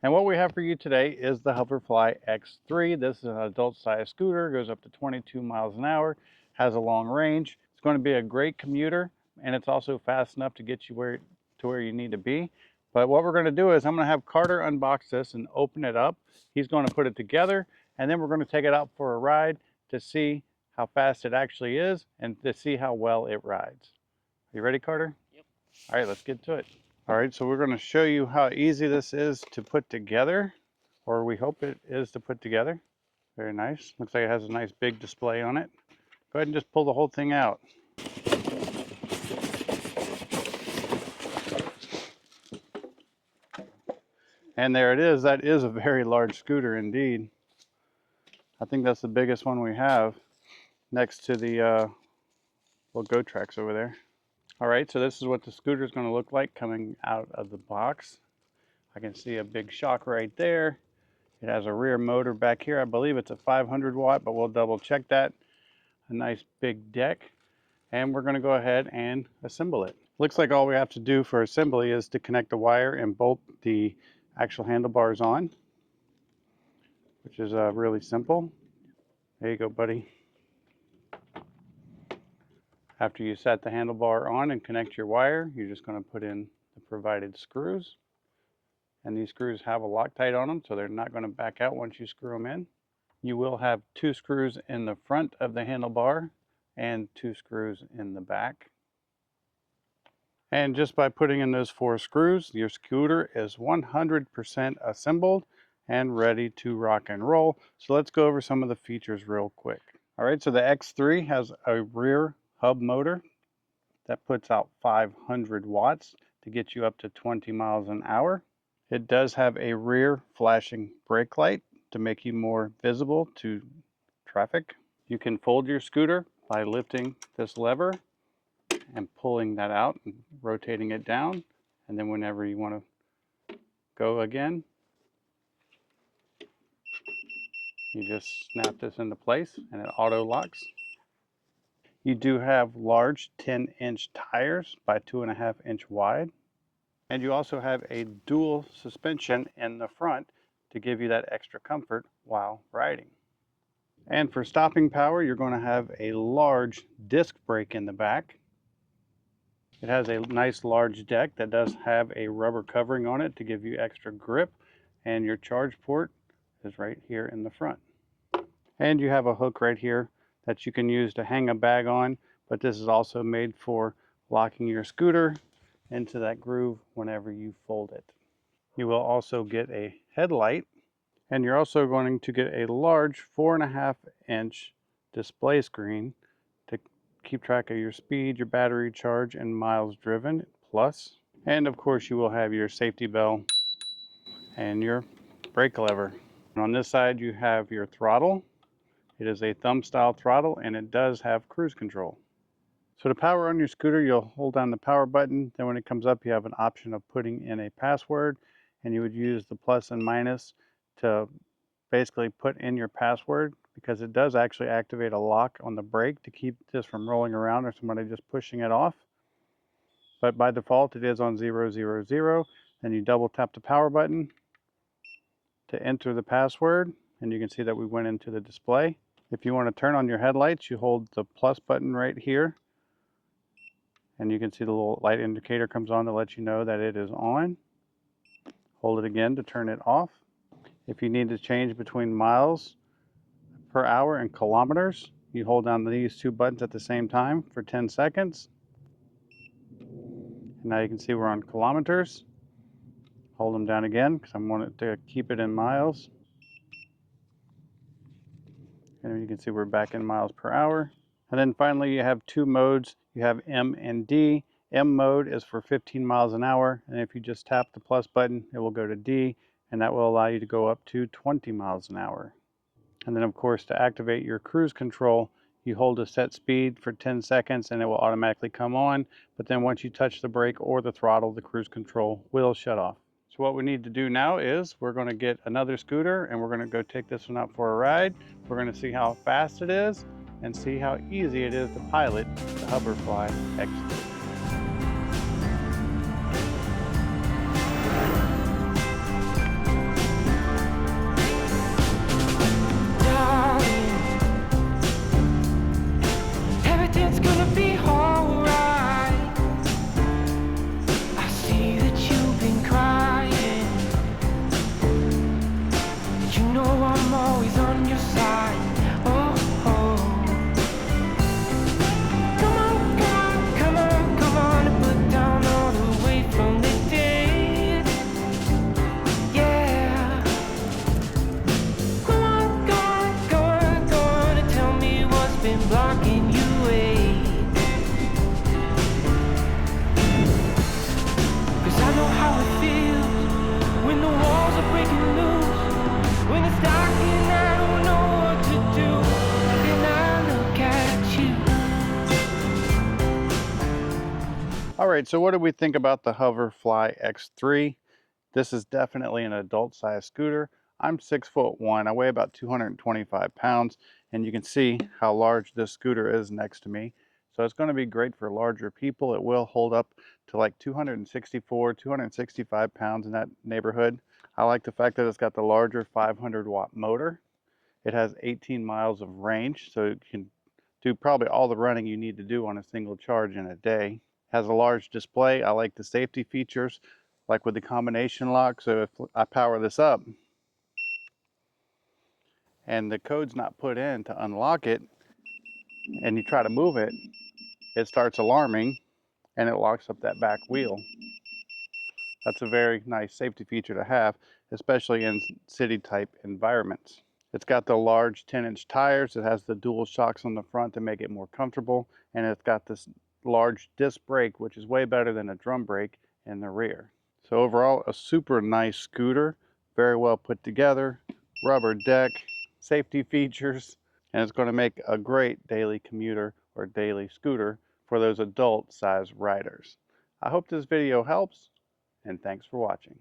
And what we have for you today is the Hoverfly X3. This is an adult-sized scooter, goes up to 22 miles an hour, has a long range. It's going to be a great commuter, and it's also fast enough to get you where you need to be. But what we're going to do is I'm going to have Carter unbox this and open it up. He's going to put it together, and then we're going to take it out for a ride to see how fast it actually is and to see how well it rides. Are you ready, Carter? Yep. All right, let's get to it. All right, so we're going to show you how easy this is to put together, or we hope it is to put together. Very nice. Looks like it has a nice big display on it. Go ahead and just pull the whole thing out. And there it is. That is a very large scooter indeed. I think that's the biggest one we have, next to the little Go Tracks over there. All right, so this is what the scooter is going to look like coming out of the box. I can see a big shock right there. It has a rear motor back here. I believe it's a 500 watt, but we'll double check that. A nice big deck. And we're going to go ahead and assemble it. Looks like all we have to do for assembly is to connect the wire and bolt the actual handlebars on, which is really simple. There you go, buddy. After you set the handlebar on and connect your wire, you're just going to put in the provided screws. And these screws have a Loctite on them, so they're not going to back out once you screw them in. You will have 2 screws in the front of the handlebar and 2 screws in the back. And just by putting in those 4 screws, your scooter is 100% assembled and ready to rock and roll. So let's go over some of the features real quick. All right, so the X3 has a rear hub motor that puts out 500 watts to get you up to 20 miles an hour. It does have a rear flashing brake light to make you more visible to traffic. You can fold your scooter by lifting this lever and pulling that out and rotating it down. And then whenever you want to go again, you just snap this into place and it auto locks. You do have large 10-inch tires by 2.5-inch wide. And you also have a dual suspension in the front to give you that extra comfort while riding. And for stopping power, you're going to have a large disc brake in the back. It has a nice large deck that does have a rubber covering on it to give you extra grip. And your charge port is right here in the front. And you have a hook right here that you can use to hang a bag on, but this is also made for locking your scooter into that groove whenever you fold it. You will also get a headlight, and you're also going to get a large 4.5-inch display screen to keep track of your speed, your battery charge, and miles driven plus. And of course you will have your safety bell and your brake lever. And on this side you have your throttle. It is a thumb style throttle and it does have cruise control. So to power on your scooter, you'll hold down the power button. Then when it comes up, you have an option of putting in a password, and you would use the plus and minus to basically put in your password, because it does actually activate a lock on the brake to keep this from rolling around or somebody just pushing it off. But by default, it is on 000. Then you double tap the power button to enter the password, and you can see that we went into the display. If you want to turn on your headlights, you hold the plus button right here, and you can see the little light indicator comes on to let you know that it is on. Hold it again to turn it off. If you need to change between miles per hour and kilometers, you hold down these 2 buttons at the same time for 10 seconds. And now you can see we're on kilometers. Hold them down again because I want it to keep it in miles. And you can see we're back in miles per hour. And then finally you have 2 modes. You have M and D. M mode is for 15 miles an hour, and if you just tap the plus button, it will go to D, and that will allow you to go up to 20 miles an hour. And then of course, to activate your cruise control, you hold a set speed for 10 seconds and it will automatically come on, but then once you touch the brake or the throttle, the cruise control will shut off. So what we need to do now is we're going to get another scooter and we're going to go take this one out for a ride. We're going to see how fast it is and see how easy it is to pilot the Hoverfly X3. breaking loose. When it's dark and I don't know what to do, then I look at you. All right, so what do we think about the Hoverfly X3? This is definitely an adult-sized scooter. I'm 6'1", I weigh about 225 pounds, and you can see how large this scooter is next to me. So it's going to be great for larger people. It will hold up to like 264, 265 pounds in that neighborhood. I like the fact that it's got the larger 500-watt motor. It has 18 miles of range, so you can do probably all the running you need to do on a single charge in a day. Has a large display. I like the safety features, like with the combination lock. So if I power this up and the code's not put in to unlock it, and you try to move it, it starts alarming and it locks up that back wheel. That's a very nice safety feature to have, especially in city type environments. It's got the large 10-inch tires. It has the dual shocks on the front to make it more comfortable, and it's got this large disc brake, which is way better than a drum brake in the rear. So overall, a super nice scooter, very well put together, rubber deck, safety features, and it's going to make a great daily commuter or daily scooter for those adult size riders. I hope this video helps, and thanks for watching.